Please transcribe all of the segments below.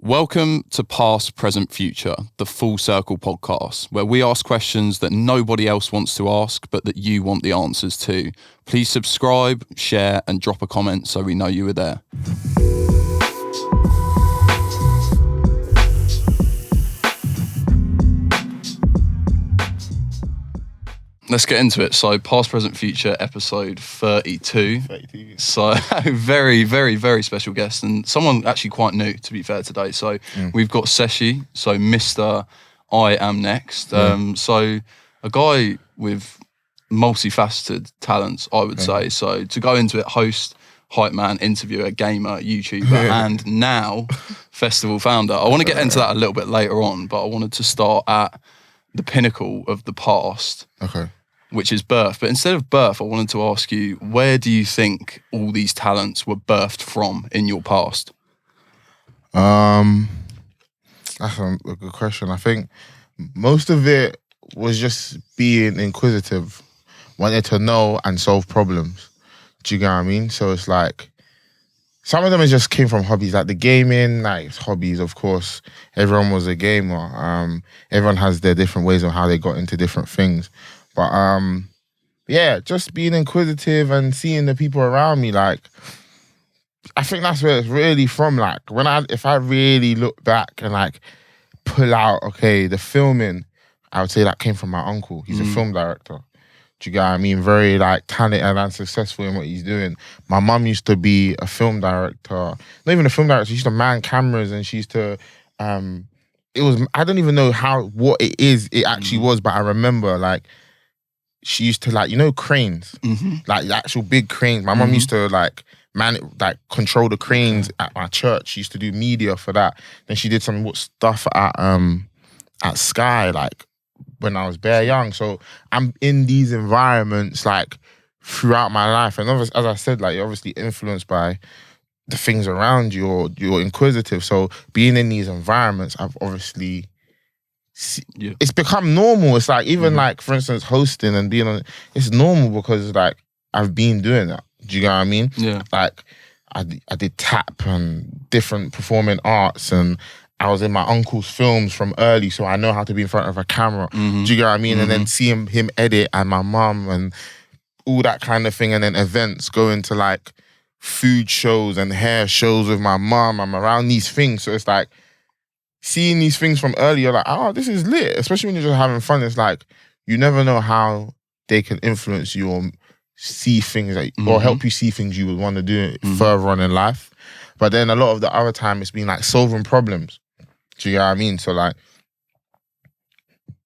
Welcome to Past, Present, Future, the Full Circle podcast, where we ask questions that nobody else wants to ask, but that you want the answers to. Please subscribe, share, and drop a comment so we know you were there. Let's get into it. So, Past, Present, Future, episode 32. 32. So, very, very, very special guest, and someone actually quite new, to be fair, today. So, we've got Seshie, so Mr. I Am Next. So, a guy with multifaceted talents, I would say. So, to go into it, host, hype man, interviewer, gamer, YouTuber, and now festival founder. I want to get into that a little bit later on, but I wanted to start at the pinnacle of the past. Okay. Which is birth. But instead of birth, I wanted to ask you, where do you think all these talents were birthed from in your past? That's a good question. I think most of it was just being inquisitive, wanted to know and solve problems. Do you get what I mean? So it's like, some of them just came from hobbies, like the gaming, like hobbies, of course. Everyone was a gamer. Everyone has their different ways of how they got into different things. But yeah, just being inquisitive and seeing the people around me, like, I think that's where it's really from. Like, if I really look back and like pull out, okay, the filming, I would say that came from my uncle. He's a film director. Do you get what I mean? Very like talented and successful in what he's doing. My mum used to be a film director. Not even a film director, she used to man cameras, and she used to I don't even know what it is it actually was, but I remember like she used to like, you know, cranes, like the actual big cranes. My mum used to like control the cranes at my church. She used to do media for that. Then she did some stuff at Sky, like when I was bare young. So I'm in these environments like throughout my life, and obviously, as I said, like you're obviously influenced by the things around you, or you're inquisitive. So being in these environments, I've obviously it's become normal. It's like even like, for instance, hosting and being on, it's normal because like I've been doing that. Do you get what I mean? Yeah. Like I did tap and different performing arts, and I was in my uncle's films from early, so I know how to be in front of a camera. Do you get what I mean? And then seeing him edit, and my mum and all that kind of thing, and then events, going to like food shows and hair shows with my mum. I'm around these things, so it's like seeing these things from early, you're like, oh, this is lit. Especially when you're just having fun. It's like, you never know how they can influence you or see things or help you see things you would want to do further on in life. But then a lot of the other time, it's been like solving problems. Do you get what I mean? So like,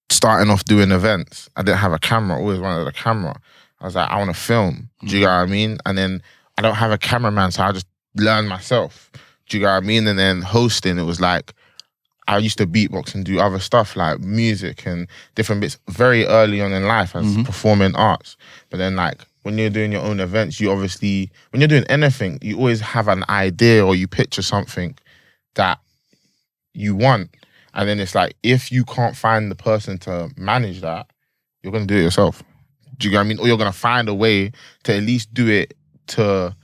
starting off doing events, I didn't have a camera. I always wanted a camera. I was like, I want to film. Do you get what I mean? And then I don't have a cameraman, so I just learned myself. Do you get what I mean? And then hosting, it was like, I used to beatbox and do other stuff like music and different bits very early on in life as performing arts. But then like when you're doing your own events, you obviously, when you're doing anything, you always have an idea or you picture something that you want. And then it's like, if you can't find the person to manage that, you're going to do it yourself. Do you get what I mean? Or you're going to find a way to at least do it to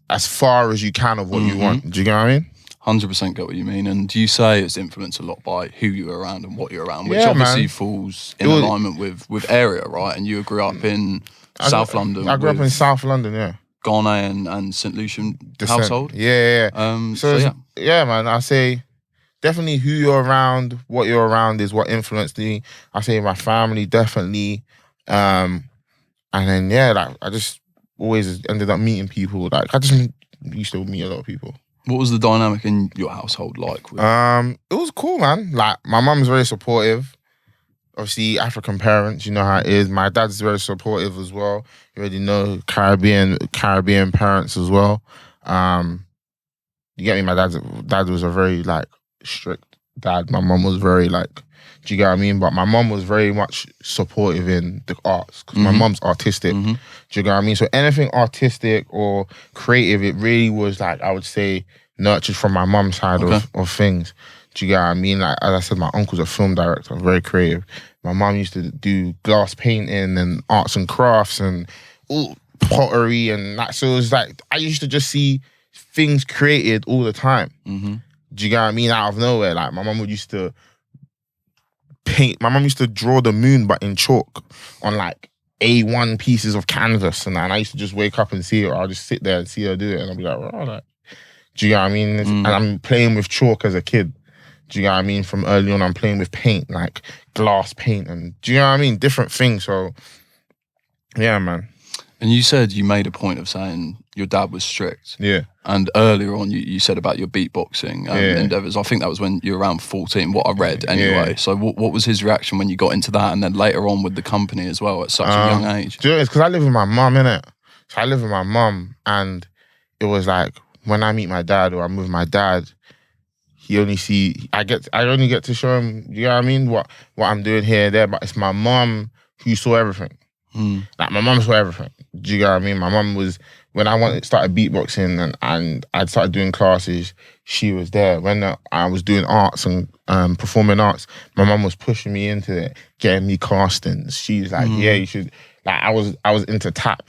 as far as you can of what you want. Do you get what I mean? 100% get what you mean. And you say it's influenced a lot by who you're around and what you're around, which obviously falls in alignment with area, right? And you grew up in South London. I grew up in South London, yeah. Ghanaian and St. Lucian household. Yeah. Yeah, man, I say definitely who you're around, what you're around is what influenced me. I say my family, definitely. And then, yeah, like, I just always ended up meeting people. Like, I just used to meet a lot of people. What was the dynamic in your household like? It was cool, man. Like, my mum's very supportive. Obviously, African parents, you know how it is. My dad's very supportive as well. You already know Caribbean parents as well. You get me? My dad was a very like strict dad. My mum was very like, do you get what I mean? But my mum was very much supportive in the arts because my mum's artistic. Do you get what I mean? So anything artistic or creative, it really was like, I would say, nurtured from my mum's side of things. Do you get what I mean? Like, as I said, my uncle's a film director, very creative. My mum used to do glass painting and arts and crafts and all pottery and that. So it was like, I used to just see things created all the time. Do you get what I mean? Out of nowhere. Like, my mum used to paint. My mum used to draw the moon, but in chalk on like A1 pieces of canvas. And I used to just wake up and see it, or I'll just sit there and see her do it. And I'll be like, oh, like, do you get what I mean? And I'm playing with chalk as a kid. Do you get what I mean? From early on, I'm playing with paint, like glass paint. And do you know what I mean? Different things. So, yeah, man. And you said you made a point of saying your dad was strict. Yeah. And earlier on, you said about your beatboxing endeavours. I think that was when you were around 14, what I read anyway. Yeah. So what was his reaction when you got into that, and then later on with the company as well at such a young age? Do you know, it's because I live with my mum, innit? So I live with my mum, and it was like, when I meet my dad or I'm with my dad, I only get to show him, you know what I mean, what I'm doing here and there, but it's my mum who saw everything. Like, my mum saw everything. Do you get what I mean? My mum was, when I started beatboxing and I'd started doing classes, she was there. When I was doing arts and performing arts, my mum was pushing me into it, getting me castings. She's like, yeah, you should. Like, I was into tap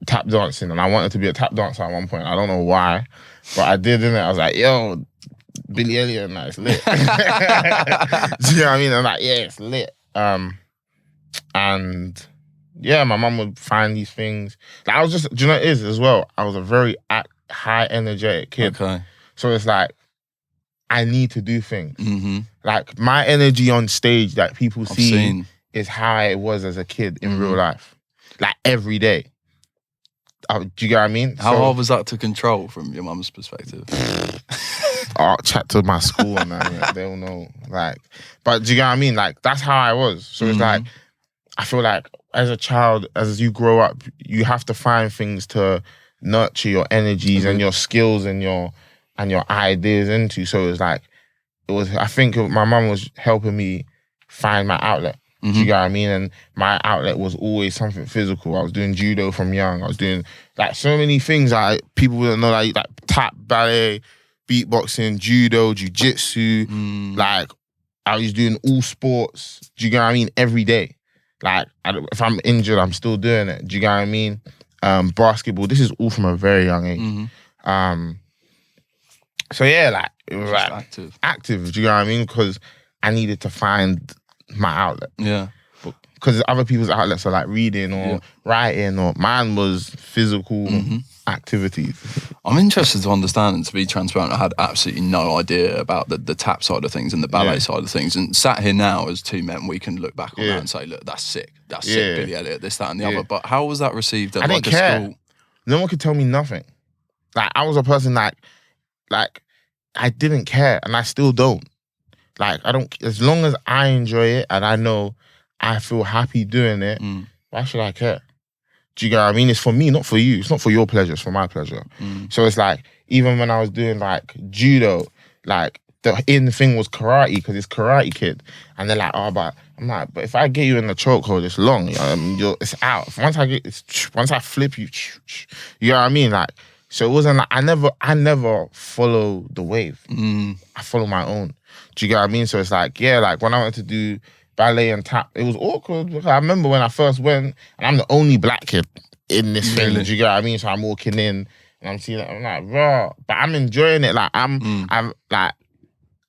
dancing, and I wanted to be a tap dancer at one point. I don't know why, but I did, innit? I was like, yo, Billy Elliot, and it's lit. Do you know what I mean? I'm like, yeah, it's lit. And yeah, my mum would find these things. Like, I was just, do you know what it is as well? I was a very high energetic kid. Okay. So it's like, I need to do things. Like, my energy on stage that people see is how it was as a kid in real life. Like, every day. Do you get what I mean? How hard was that to control from your mum's perspective? I'll chat to my school and that, they'll know. Like, but do you get what I mean? Like, that's how I was. So it's like, I feel like as a child, as you grow up, you have to find things to nurture your energies and your skills and your ideas into. So it was like, I think my mum was helping me find my outlet. Do you get what I mean? And my outlet was always something physical. I was doing judo from young. I was doing like so many things that people wouldn't know, like tap, ballet, beatboxing, judo, jiu-jitsu. Like, I was doing all sports. Do you get what I mean? Every day. Like, if I'm injured, I'm still doing it. Do you get what I mean? Basketball. This is all from a very young age. So yeah, like, it was just like active. Do you get what I mean? Because I needed to find my outlet. Yeah. Because other people's outlets are like reading or writing, or mine was physical activities. I'm interested to understand, and to be transparent, I had absolutely no idea about the tap side of things and the ballet side of things. And sat here now as two men, we can look back on that and say, look, that's sick. That's sick, Billy Elliot, this, that, and the other. But how was that received at like a school? No one could tell me nothing. Like, I was a person like I didn't care, and I still don't. Like, I don't, as long as I enjoy it and I know I feel happy doing it, why should I care? Do you get what I mean? It's for me, not for you. It's not for your pleasure, it's for my pleasure. So it's like, even when I was doing like judo, like the in thing was karate, because it's Karate Kid. And they're like, oh, but I'm like, but if I get you in the chokehold, it's long. It's out. Once I flip you, you know what I mean? Like, so it wasn't like, I never follow the wave. I follow my own. Do you get what I mean? So it's like, yeah, like when I went to do ballet and tap, it was awkward. Because I remember when I first went, and I'm the only black kid in this thing. Do you get what I mean? So I'm walking in and I'm seeing it, I'm like, raw. But I'm enjoying it. Like, I'm like,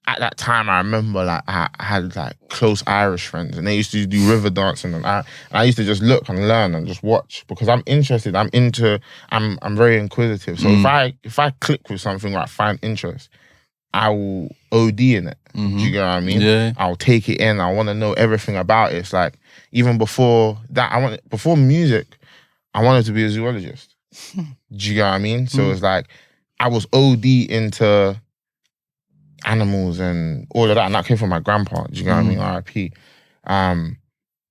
at that time, I remember like I had like close Irish friends, and they used to do river dancing, and I used to just look and learn and just watch, because I'm interested. I'm very inquisitive. So if I click with something or I find interest, I will OD in it. Do you get what I mean? Yeah. I'll take it in. I want to know everything about it. It's like, even before that, before music, I wanted to be a zoologist. Do you get what I mean? So it's like, I was OD into animals and all of that, and that came from my grandpa. Do you get what I mean? R.I.P. And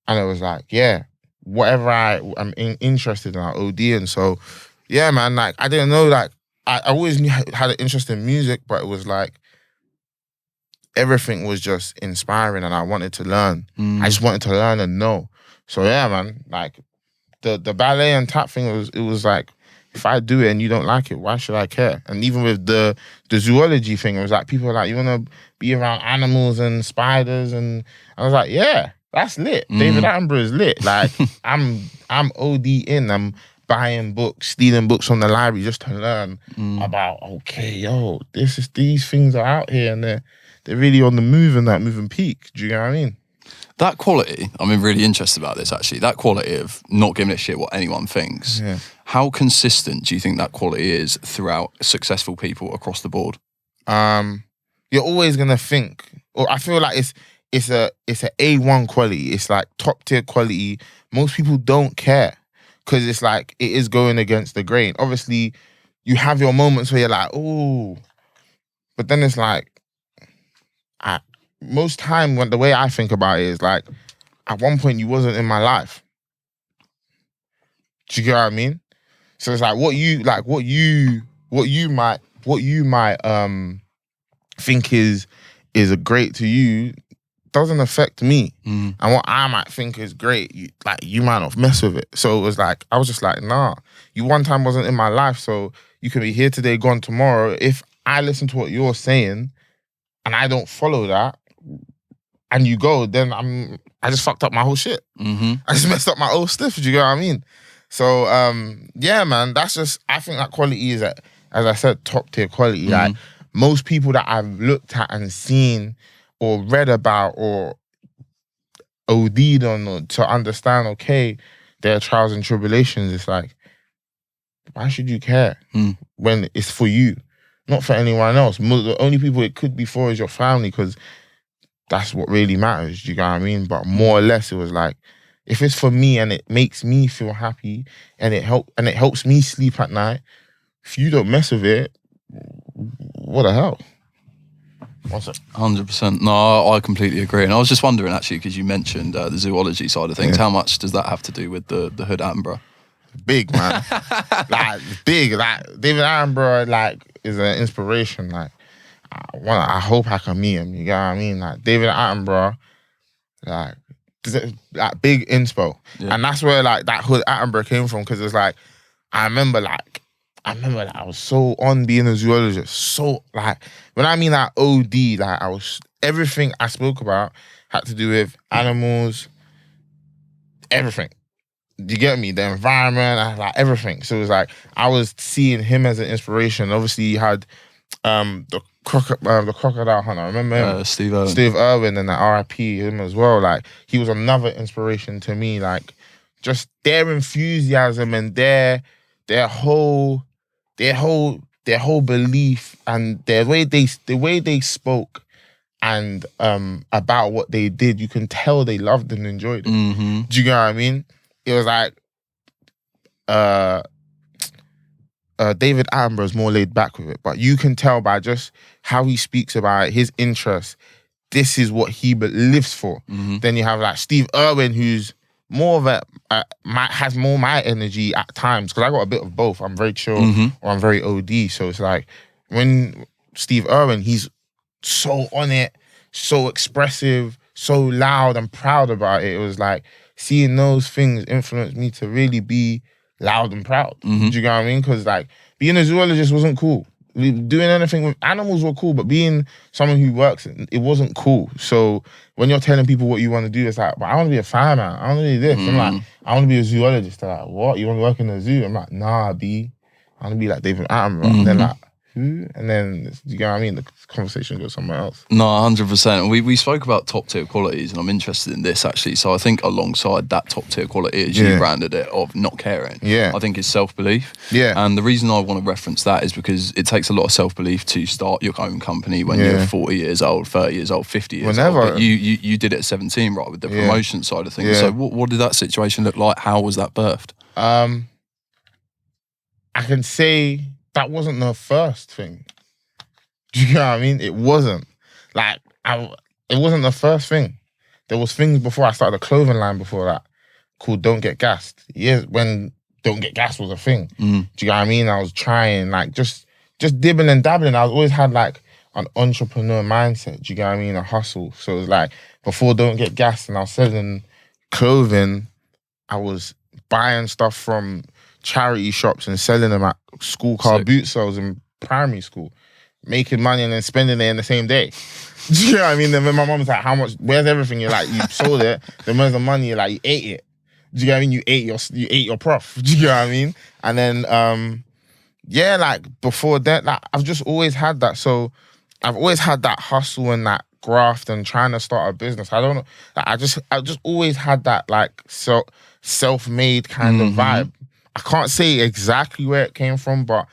it was like, yeah, whatever I'm interested in, I OD in. So yeah, man, like, I didn't know, like, I always had an interest in music, but it was like, everything was just inspiring, and I wanted to learn. I just wanted to learn and know. So yeah, man, like, the ballet and tap thing, it was like, if I do it and you don't like it, why should I care? And even with the zoology thing, it was like, people were like, you want to be around animals and spiders? And I was like, yeah, that's lit. David Attenborough is lit. Like, I'm OD in. I'm buying books, stealing books from the library just to learn about, okay, yo, these things are out here and they're really on the move and that moving peak. Do you know what I mean? That quality, I'm really interested about this actually, that quality of not giving a shit what anyone thinks, how consistent do you think that quality is throughout successful people across the board? You're always gonna think, or I feel like it's a A1 quality. It's like top tier quality. Most people don't care because it's like it is going against the grain. Obviously, you have your moments where you're like, oh, but then it's like, most time when the way I think about it is like, at one point you wasn't in my life. Do you get what I mean? So it's like what you might think is a great to you doesn't affect me. And what I might think is great, you might not mess with it. So it was like, I was just like, nah, you one time wasn't in my life, so you can be here today, gone tomorrow. If I listen to what you're saying and I don't follow that and you go, then I just fucked up my whole shit. I just messed up my whole stuff. Do you get what I mean? So yeah, man, that's just, I think that quality is, as I said, top tier quality. Like most people that I've looked at and seen or read about or OD'd on, or to understand, okay, their trials and tribulations, it's like, why should you care when it's for you, not for anyone else? The only people it could be for is your family, because that's what really matters. Do you get what I mean? But more or less, it was like, if it's for me and it makes me feel happy and it helps me sleep at night, if you don't mess with it, what the hell? What's it? 100%. No, I completely agree. And I was just wondering, actually, because you mentioned the zoology side of things, how much does that have to do with the Hood Attenborough? Big, man. Like, big. Like, David Attenborough, like, is an inspiration. Like, I hope I can meet him. You get what I mean? Like, David Attenborough, like big inspo. And that's where, like, that Hood Attenborough came from, because it's like, I remember I was so on being a zoologist. So, like, when I mean that OD, like, everything I spoke about had to do with animals, everything. Do you get me? The environment, like, everything. So it was like, I was seeing him as an inspiration. Obviously, he had the crocodile hunter. I remember him? Steve Irwin. Steve Irwin, and the RIP, him as well. Like, he was another inspiration to me. Like, just their enthusiasm and their whole belief and the way they spoke and about what they did, you can tell they loved and enjoyed it. Do you get what I mean? It was like David Attenborough is more laid back with it, but you can tell by just how he speaks about it, his interests. This is what he lives for. Then you have like Steve Irwin, who's more of has more my energy at times, because I got a bit of both. I'm very chill or I'm very OD. So it's like, when Steve Irwin, he's so on it, so expressive, so loud and proud about it. It was like, seeing those things influenced me to really be loud and proud. Do you get what I mean? Because, like, being a zoologist wasn't cool. Doing anything with animals were cool, but being someone who works, it wasn't cool. So when you're telling people what you want to do, it's like, but I want to be a fireman. I want to be this. I'm like, I want to be a zoologist. They're like, what? You want to work in a zoo? I'm like, nah, B. I want to be like David Attenborough. And then like, who? And then, you know what I mean? The conversation goes somewhere else. No, 100%. We spoke about top tier qualities, and I'm interested in this actually. So I think alongside that top tier quality, as you branded it, of not caring, I think is self-belief. And the reason I want to reference that is because it takes a lot of self-belief to start your own company when you're 40 years old, 30 years old, 50 years old. But you did it at 17, right, with the promotion side of things. So what did that situation look like? How was that birthed? I can say that wasn't the first thing. Do you know what I mean? It wasn't. Like, it wasn't the first thing. There was things before. I started a clothing line before that called Don't Get Gassed. Years when Don't Get Gassed was a thing. Do you know what I mean? I was trying, like, just dibbling and dabbling. I always had, like, an entrepreneur mindset. Do you get what I mean? A hustle. So it was like, before Don't Get Gassed and I was selling clothing, I was buying stuff from charity shops and selling them at school car boot sales in primary school, making money and then spending it in the same day. Do you know what I mean? Then when my mom's like, how much, where's everything? You're like, you sold it, then where's the money? You're like, you ate it. Do you get what I mean? You ate your prof. Do you get what I mean? And then yeah, like before that, like I've just always had that. So I've always had that hustle and that graft and trying to start a business. I don't know. Like, I just always had that like self-made kind of vibe. I can't say exactly where it came from, but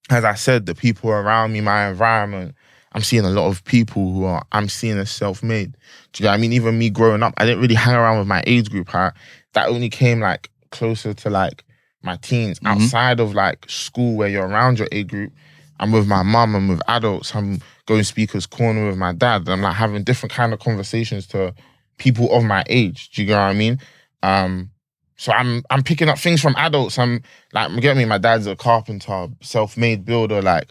as I said, the people around me, my environment, I'm seeing a lot of people who I'm seeing as self-made. Do you know what I mean? Even me growing up, I didn't really hang around with my age group. That only came like closer to like my teens. Outside of like school where you're around your age group, I'm with my mum, I'm with adults, I'm going speakers corner with my dad. And I'm like having different kind of conversations to people of my age. Do you get what I mean? So I'm picking up things from adults. I'm like, you get me? My dad's a carpenter, self-made builder, like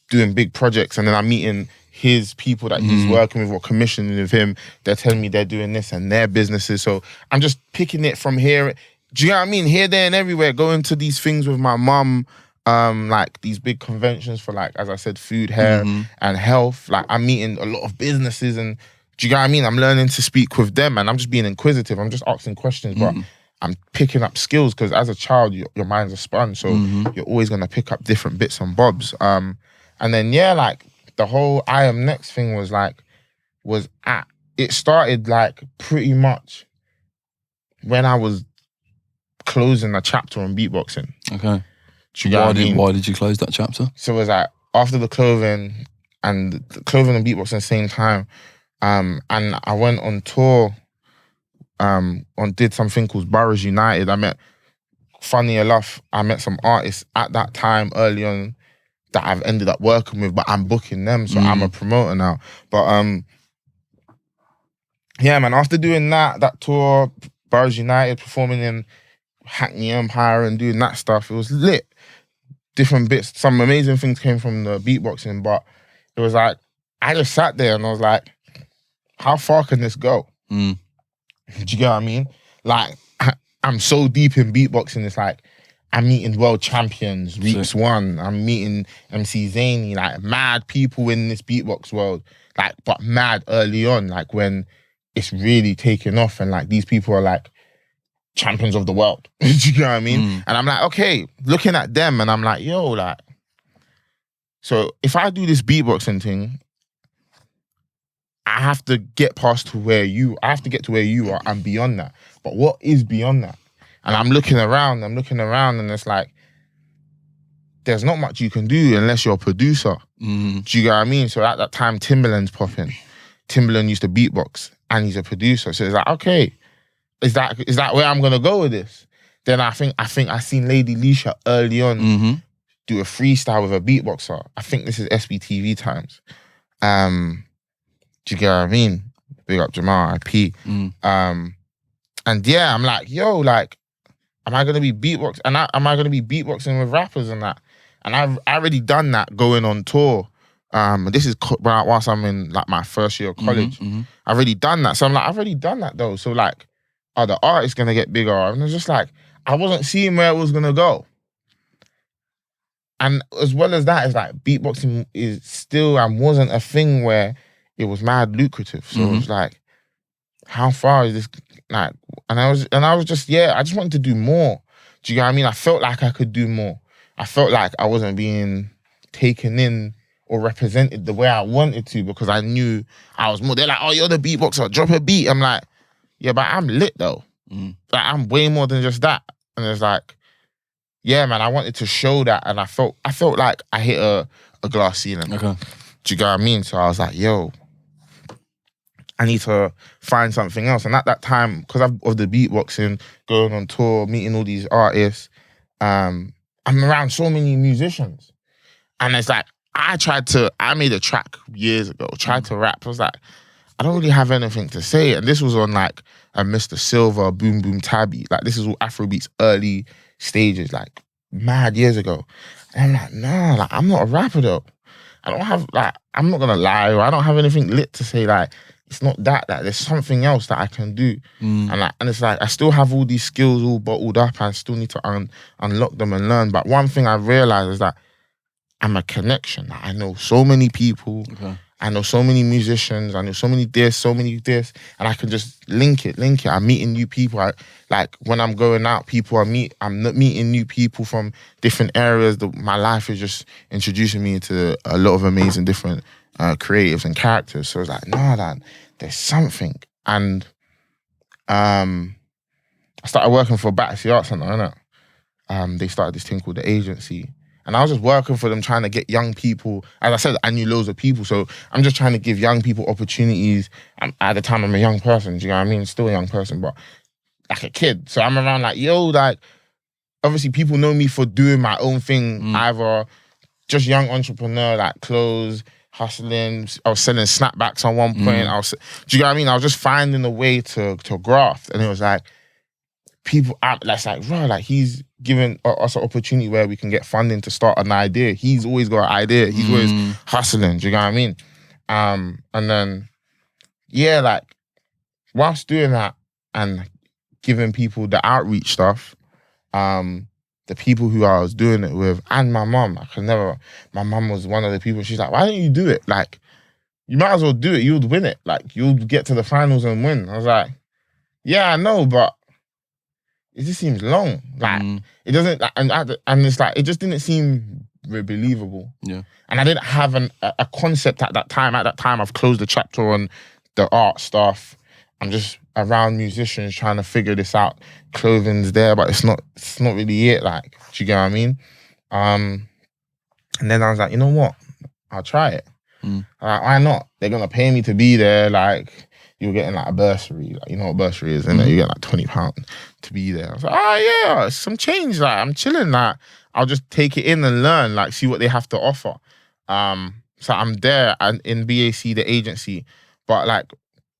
doing big projects. And then I'm meeting his people that he's working with or commissioning with him. They're telling me they're doing this and their businesses. So I'm just picking it from here. Do you know what I mean? Here, there, and everywhere. Going to these things with my mum, like these big conventions for like, as I said, food, hair, and health. Like I'm meeting a lot of businesses and do you know what I mean? I'm learning to speak with them and I'm just being inquisitive. I'm just asking questions, but I'm picking up skills because as a child, your mind's a sponge. So you're always going to pick up different bits and bobs. And then, yeah, like the whole I Am Next thing was it started like pretty much when I was closing a chapter on beatboxing. Okay. Why did you close that chapter? So it was like after the clothing and beatboxing at the same time, and I went on tour, did something called Boroughs United. Funny enough, I met some artists at that time early on that I've ended up working with, but I'm booking them, so I'm a promoter now. But yeah, man, after doing that tour, Boroughs United, performing in Hackney Empire and doing that stuff, it was lit. Different bits, some amazing things came from the beatboxing, but it was like, I just sat there and I was like, how far can this go? Do you get what I mean? Like, I'm so deep in beatboxing, it's like, I'm meeting world champions, Reaps One, I'm meeting MC Zany, like mad people in this beatbox world, like, but mad early on, like when it's really taking off and like these people are like champions of the world. Do you know what I mean? And I'm like, okay, looking at them and I'm like, yo, like, so if I do this beatboxing thing, I have to get past to where you are and beyond that. But what is beyond that? And I'm looking around and it's like, there's not much you can do unless you're a producer. Do you get what I mean? So at that time, Timbaland's popping. Timbaland used to beatbox and he's a producer. So it's like, okay, is that where I'm gonna go with this? Then I think I seen Lady Leisha early on do a freestyle with a beatboxer. I think this is SBTV times. Do you get what I mean? Big up Jamal, IP. And yeah, I'm like, yo, like, am I gonna be beatboxing? And am I gonna be beatboxing with rappers and that? And I've already done that going on tour. This is whilst I'm in like my first year of college. I've already done that. So I'm like, I've already done that though. So like, are the artists gonna get bigger? And it's just like, I wasn't seeing where it was gonna go. And as well as that, it's like beatboxing is still and wasn't a thing where it was mad lucrative. So it was like, how far is this? Like, and I was just, yeah, I just wanted to do more. Do you get what I mean? I felt like I could do more. I felt like I wasn't being taken in or represented the way I wanted to because I knew I was more. They're like, oh, you're the beatboxer, drop a beat. I'm like, yeah, but I'm lit though. Like, I'm way more than just that. And it's like, yeah, man, I wanted to show that, and I felt like I hit a glass ceiling. Okay. Do you get what I mean? So I was like, yo, I need to find something else. And at that time, because of the beatboxing, going on tour, meeting all these artists, I'm around so many musicians. And it's like, I made a track years ago, tried to rap. I was like, I don't really have anything to say. And this was on like a Mr. Silver, Boom Boom Tabby. Like, this is all Afrobeats early stages, like mad years ago. And I'm like, nah, like, I'm not a rapper though. I don't have, like, I'm not gonna lie, or I don't have anything lit to say, like, it's not that there's something else that I can do. And it's like, I still have all these skills all bottled up and I still need to unlock them and learn. But one thing I realized is that I'm a connection. Like, I know so many people. Okay. I know so many musicians. I know so many this, and I can just link it. I'm meeting new people. Like when I'm going out, I'm not meeting new people from different areas. My life is just introducing me to a lot of amazing different creatives and characters. So it's like, nah, man, there's something. And I started working for Battersea Arts Centre, innit? They started this thing called The Agency. And I was just working for them, trying to get young people. As I said, I knew loads of people. So I'm just trying to give young people opportunities. At the time, I'm a young person. Do you know what I mean? Still a young person, but like a kid. So I'm around like, yo, like, obviously people know me for doing my own thing. Either just young entrepreneur, like clothes, hustling. I was selling snapbacks at one point. Do you know what I mean? I was just finding a way to graft. And it was like, people out that's like, bro, like he's giving us an opportunity where we can get funding to start an idea. He's always got an idea. He's always hustling. Do you know what I mean? And then, yeah, like whilst doing that and giving people the outreach stuff, the people who I was doing it with, and my mum, my mum was one of the people, she's like, why don't you do it? Like, you might as well do it. You'd win it. Like, you'll get to the finals and win. I was like, yeah, I know, but it just seems long. Like it doesn't, and it's like it just didn't seem believable. Yeah. And I didn't have a concept at that time. At that time, I've closed the chapter on the art stuff. I'm just around musicians trying to figure this out. Clothing's there, but it's not really it. Like, do you get what I mean? And then I was like, you know what? I'll try it. Like, why not? They're gonna pay me to be there. Like, you're getting like a bursary, like, you know what bursary is, and you get like £20 to be there. I was like, oh yeah, some change. Like, I'm chilling. Like, I'll just take it in and learn. Like, see what they have to offer. So I'm there and in BAC, the agency, but like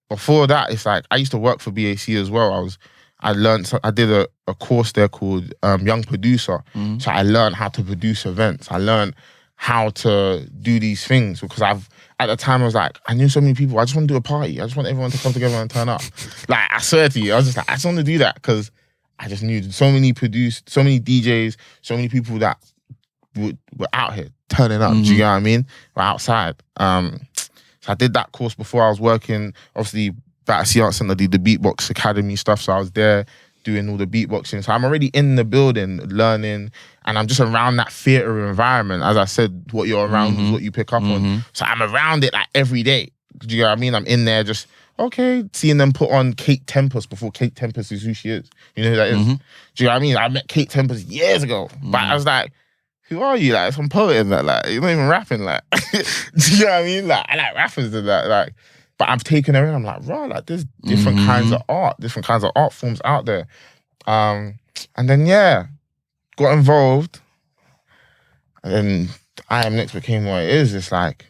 before that, it's like I used to work for BAC as well. I did a course there called Young Producer. So I learned how to produce events. I learned how to do these things because at the time I was like, I knew so many people. I just want to do a party. I just want everyone to come together and turn up. Like, I swear to you, I was just like, I just want to do that because I just knew so many DJs, so many people that were out here turning up. Do you get what I mean? We're outside. So I did that course before I was working, obviously, Battersea Arts Centre, the Beatbox Academy stuff. So I was there doing all the beatboxing. So I'm already in the building, learning, and I'm just around that theatre environment. As I said, what you're around is what you pick up on. So I'm around it like every day. Do you know what I mean? I'm in there just, okay, seeing them put on Kate Tempest before Kate Tempest is who she is. You know who that is? Do you know what I mean? I met Kate Tempest years ago, but I was like, who are you? Like, some poet in that. Like, you're not even rapping. Like, do you know what I mean? Like, I like rappers and that. Like, but I've taken her in. I'm like, right, like, there's different kinds of art, different kinds of art forms out there. And then, yeah, got involved. And then I Am Next became what it is. It's like,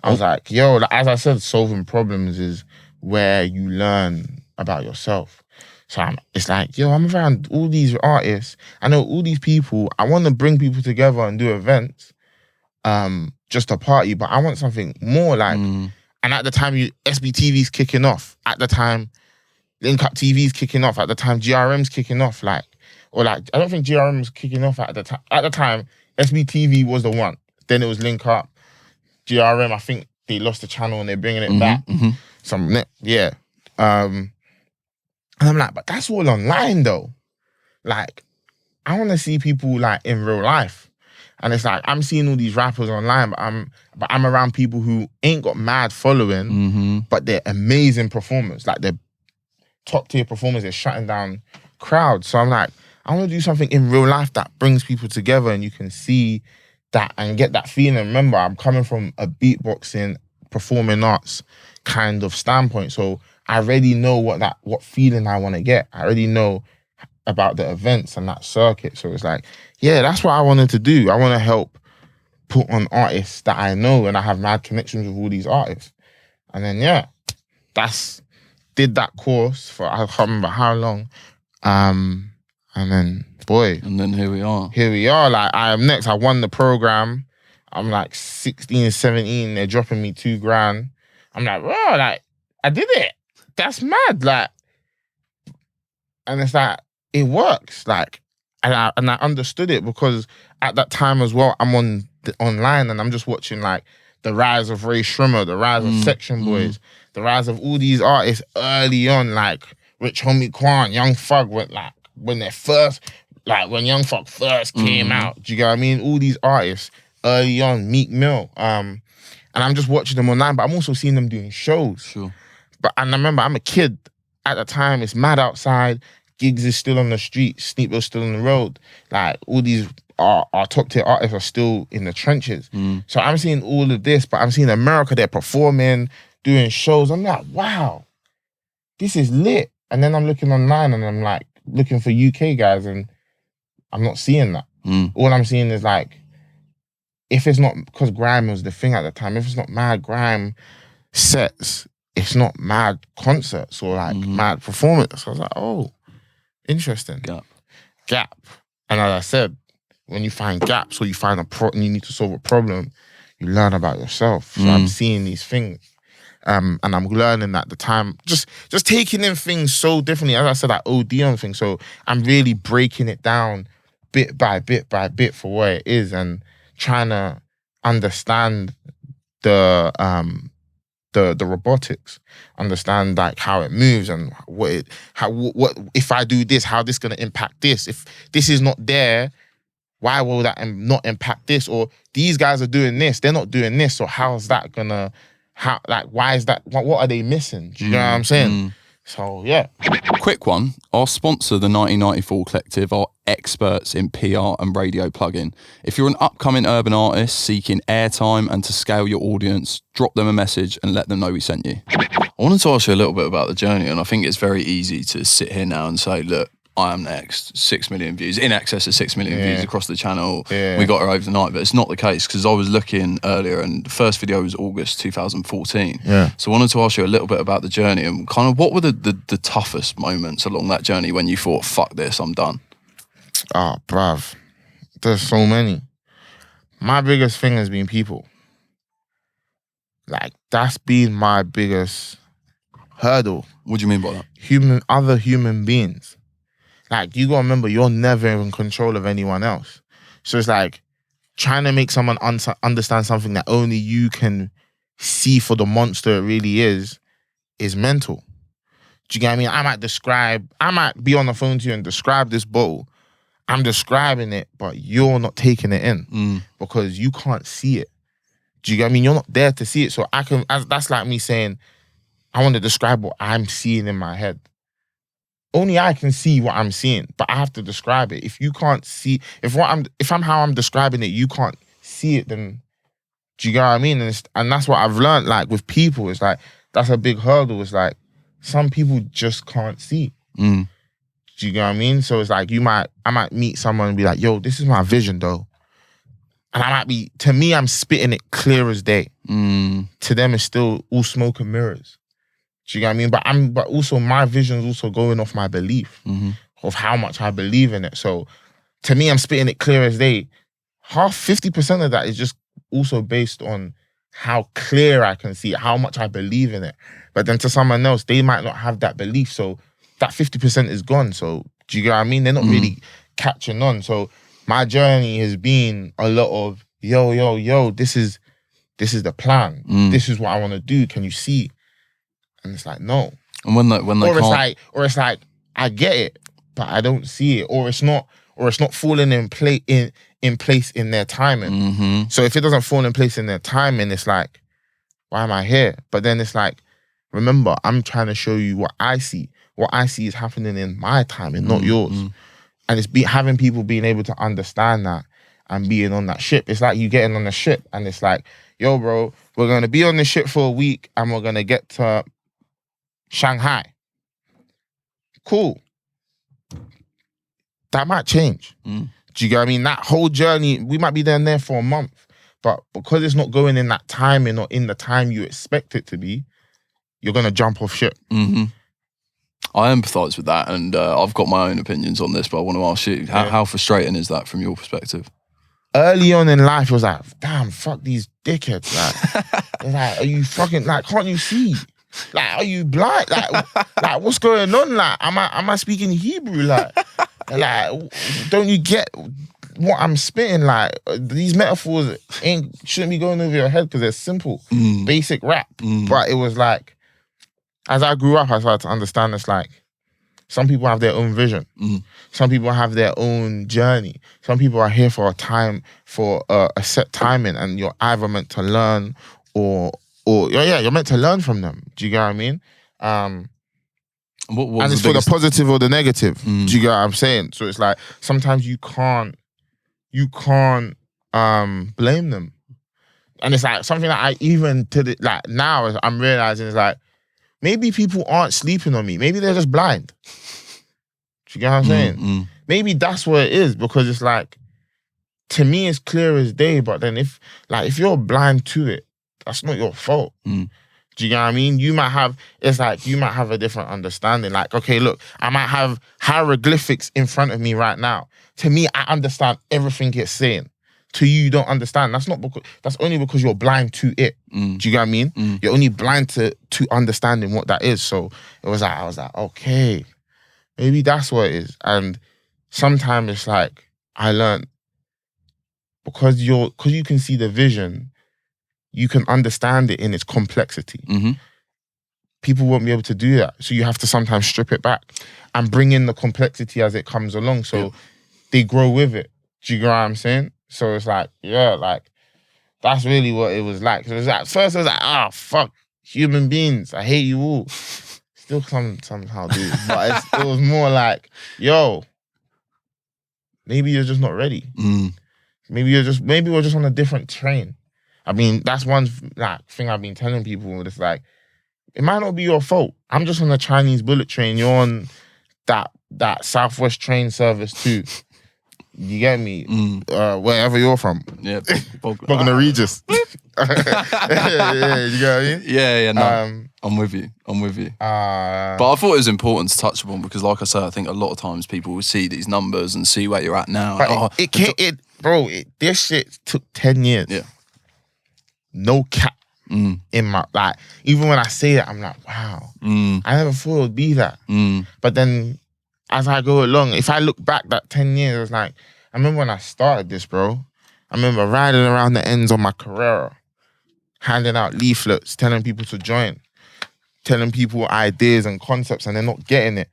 I was like, yo, like, as I said, solving problems is where you learn about yourself. So it's like, yo, I'm around all these artists. I know all these people. I want to bring people together and do events, just a party, but I want something more like, and at the time, SBTV's kicking off. At the time, Link Up TV's kicking off. At the time, GRM's kicking off. Like, or like, I don't think GRM was kicking off at the time. At the time, SBTV was the one. Then it was Link Up. GRM, I think they lost the channel and they're bringing it back. Yeah. And I'm like, but that's all online though. Like, I want to see people like in real life. And it's like, I'm seeing all these rappers online, but I'm around people who ain't got mad following, but they're amazing performers. Like, they're top tier performers. They're shutting down crowds. So I'm like, I want to do something in real life that brings people together and you can see that and get that feeling. Remember, I'm coming from a beatboxing, performing arts kind of standpoint. So I already know what feeling I want to get. I already know about the events and that circuit. So it's like, yeah, that's what I wanted to do. I want to help put on artists that I know and I have mad connections with all these artists. And then, yeah, did that course for, I can't remember how long. And then, boy. And then here we are. Here we are. Like, I Am Next. I won the program. I'm like 16, 17. They're dropping me $2,000. I'm like, bro, like, I did it. That's mad. Like, and it's like, it works. Like, and I understood it because at that time as well, I'm online and I'm just watching like the rise of Ray Shrimmer, the rise of Section Boys, the rise of all these artists early on, like Rich Homie Quan, Young Thug, when Young Thug first came out. Do you get what I mean? All these artists early on, Meek Mill, and I'm just watching them online, but I'm also seeing them doing shows. Sure. And I remember I'm a kid at the time. It's mad outside. Gigs is still on the street. Sneakville's still on the road. Like all these our top tier artists are still in the trenches. So I'm seeing all of this, but I'm seeing America. They're performing, doing shows. I'm like, wow, this is lit. And then I'm looking online and I'm like looking for UK guys, and I'm not seeing that. All I'm seeing is like, if it's not, because grime was the thing at the time, if it's not mad grime sets, it's not mad concerts or like mad performance. So I was like, oh, interesting. Gap. And as I said, when you find gaps or you find and you need to solve a problem, you learn about yourself. So I'm seeing these things. And I'm learning at the time, just taking in things so differently. As I said, I OD on things. So I'm really breaking it down bit by bit by bit for what it is and trying to understand the robotics, understand like how it moves and what if I do this, how this gonna impact this. If this is not there, why will that not impact this? Or these guys are doing this, they're not doing this. So how's that gonna? Why is that? What are they missing? Do you know what I'm saying? So yeah. Quick one. Our sponsor, the 1994 Collective, are experts in PR and radio plugging. If you're an upcoming urban artist seeking airtime and to scale your audience, drop them a message and let them know we sent you. I wanted to ask you a little bit about the journey, and I think it's very easy to sit here now and say, look, I am next, 6 million views, in excess of 6 million views across the channel. We got her overnight, but it's not the case, because I was looking earlier and the first video was August 2014. So I wanted to ask you a little bit about the journey and kind of what were the toughest moments along that journey when you thought, fuck this, I'm done? Oh, bruv, there's so many. My biggest thing has been people. Like, that's been my biggest hurdle. What do you mean by that? Other human beings. Like, you gotta remember, you're never in control of anyone else. So it's like trying to make someone understand something that only you can see for the monster it really is mental. Do you get what I mean? I might be on the phone to you and describe this bottle. I'm describing it, but you're not taking it in because you can't see it. Do you get what I mean? You're not there to see it. So that's like me saying, I want to describe what I'm seeing in my head. Only I can see what I'm seeing, but I have to describe it. If you can't see, if how I'm describing it, you can't see it, then do you get what I mean? And that's what I've learned. Like with people, it's like that's a big hurdle. It's like some people just can't see. Do you get what I mean? So it's like I might meet someone and be like, "Yo, this is my vision, though," and to me, I'm spitting it clear as day. To them, it's still all smoke and mirrors. Do you get what I mean? But also my vision's also going off my belief of how much I believe in it. So to me, I'm spitting it clear as day. 50% of that is just also based on how clear I can see it, how much I believe in it. But then to someone else, they might not have that belief. So that 50% is gone. So do you get what I mean? They're not really catching on. So my journey has been a lot of, yo, this is the plan. This is what I want to do. Can you see? And it's like, no. And when they can't... it's like, I get it, but I don't see it. Or it's not falling in place in their timing. So if it doesn't fall in place in their timing, it's like, why am I here? But then it's like, remember, I'm trying to show you what I see. What I see is happening in my timing, not yours. And it's having people being able to understand that and being on that ship. It's like you getting on the ship and it's like, yo, bro, we're going to be on this ship for a week and we're going to get to Shanghai. Cool. That might change. Do you get what I mean? That whole journey, we might be there for a month, but because it's not going in that timing or in the time you expect it to be, you're going to jump off ship. I empathise with that, and I've got my own opinions on this, but I want to ask you, how frustrating is that from your perspective? Early on in life, it was like, damn, fuck these dickheads. Like, are you fucking, like, can't you see? Like, are you blind? Like, what's going on? Like, am I speaking Hebrew? Like, don't you get? what I'm spitting, like these metaphors shouldn't be going over your head because they're simple, basic rap. But it was like, as I grew up, I started to understand it's like some people have their own vision. Some people have their own journey. Some people are here for a set timing, and you're either meant to learn or you're meant to learn from them. Do you get what I mean? What and it's for the positive or the negative. Do you get what I'm saying? So it's like sometimes you can't blame them. And it's like something that I even like now I'm realizing is like maybe people aren't sleeping on me. Maybe they're just blind. Do you get what I'm saying? Maybe that's what it is, because it's like, to me it's clear as day, but then if you're blind to it, that's not your fault. Do you get what I mean? You might have a different understanding. Like, okay, look, I might have hieroglyphics in front of me right now. To me, I understand everything it's saying. To you don't understand. That's only because you're blind to it. Do you get what I mean? You're only blind to understanding what that is. So I was like, okay, maybe that's what it is. And sometimes it's like I learned because you can see the vision, you can understand it in its complexity. People won't be able to do that. So you have to sometimes strip it back and bring in the complexity as it comes along. So they grow with it. Do you get what I'm saying? So it's like, yeah, like that's really what it was like. So it was like, at first I was like, fuck, human beings, I hate you all. Still somehow do. But it was more like, yo, maybe you're just not ready. Maybe we're just on a different train. I mean, that's one thing I've been telling people. It's like, it might not be your fault. I'm just on the Chinese bullet train. You're on that Southwest train service too. You get me? Wherever you're from. Yeah, Bognor Regis. You get what I mean? Yeah, no. I'm with you. But I thought it was important to touch upon because, like I said, I think a lot of times people will see these numbers and see where you're at now. Bro, this shit took 10 years. Yeah. No cap. In my, like, even when I say it, I'm like, wow. I never thought it would be that. But then as I go along, if I look back that 10 years, it's like, I remember when I started this, bro. I remember riding around the ends of my Carrera, handing out leaflets, telling people to join, telling people ideas and concepts, and they're not getting it.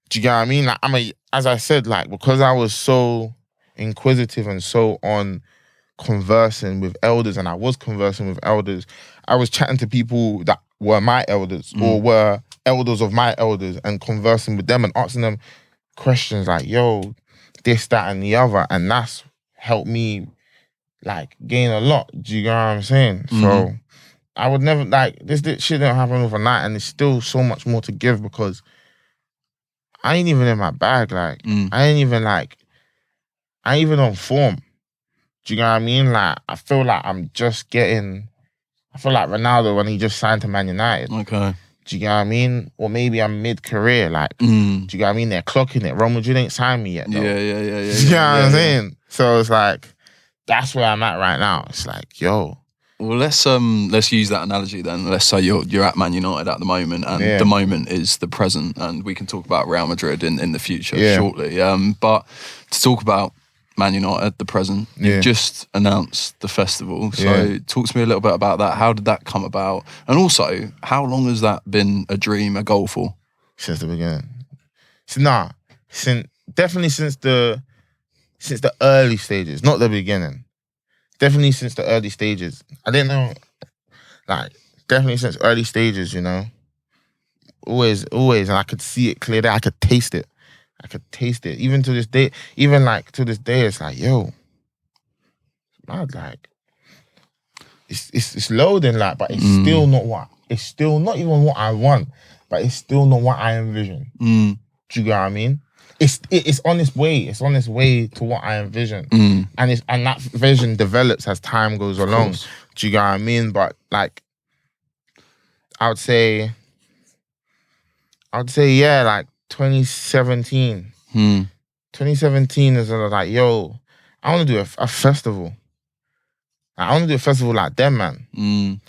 Do you get what I mean? Like, as I said, like, because I was so inquisitive and so on conversing with elders, and I was conversing with elders, I was chatting to people that were my elders or were elders of my elders and conversing with them and asking them questions like, yo, this, that, and the other. And that's helped me, like, gain a lot. Do you get what I'm saying? So I would never, like, this shit didn't happen overnight, and there's still so much more to give because I ain't even in my bag. Like, I ain't even on form. Do you know what I mean? Like, I feel like I feel like Ronaldo when he just signed to Man United. Okay. Do you get what I mean? Or maybe I'm mid-career. Like, do you get what I mean? They're clocking it. Real Madrid ain't signed me yet, though. Yeah. Do you know what I'm saying? So it's like, that's where I'm at right now. It's like, yo. Well, let's use that analogy then. Let's say you're at Man United at the moment, and the moment is the present, and we can talk about Real Madrid in the future shortly. But to talk about Man United, the present, you've just announced the festival. So talk to me a little bit about that. How did that come about? And also, how long has that been a dream, a goal for? Since the beginning. Definitely since the early stages, not the beginning. Definitely since the early stages. I didn't know, like, definitely since early stages, you know. Always, and I could see it clear. I could taste it. Even to this day, it's like, yo, man, like, it's loading, like, but it's still not even what I want, but it's still not what I envision. Do you get what I mean? It's on its way. It's on its way to what I envision, and that vision develops as time goes along. Do you get what I mean? But like, I would say, yeah, like 2017. 2017 is like, yo, I want to do a festival. I want to do a festival like them, man.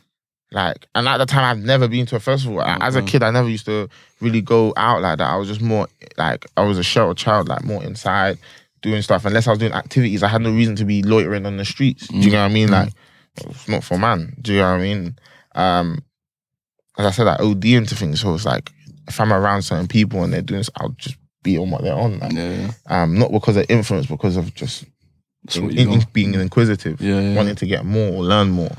Like, and at the time, I've never been to a festival. As a kid, I never used to really go out like that. I was just more like, I was a sheltered child, like more inside, doing stuff. Unless I was doing activities, I had no reason to be loitering on the streets. Do you know what I mean? Like, it's not for man. Do you know what I mean? As I said, I OD into things. So it's like, if I'm around certain people and they're doing this, I'll just be on what they're on. Like, not because of influence, because of just being inquisitive, wanting to get more or learn more.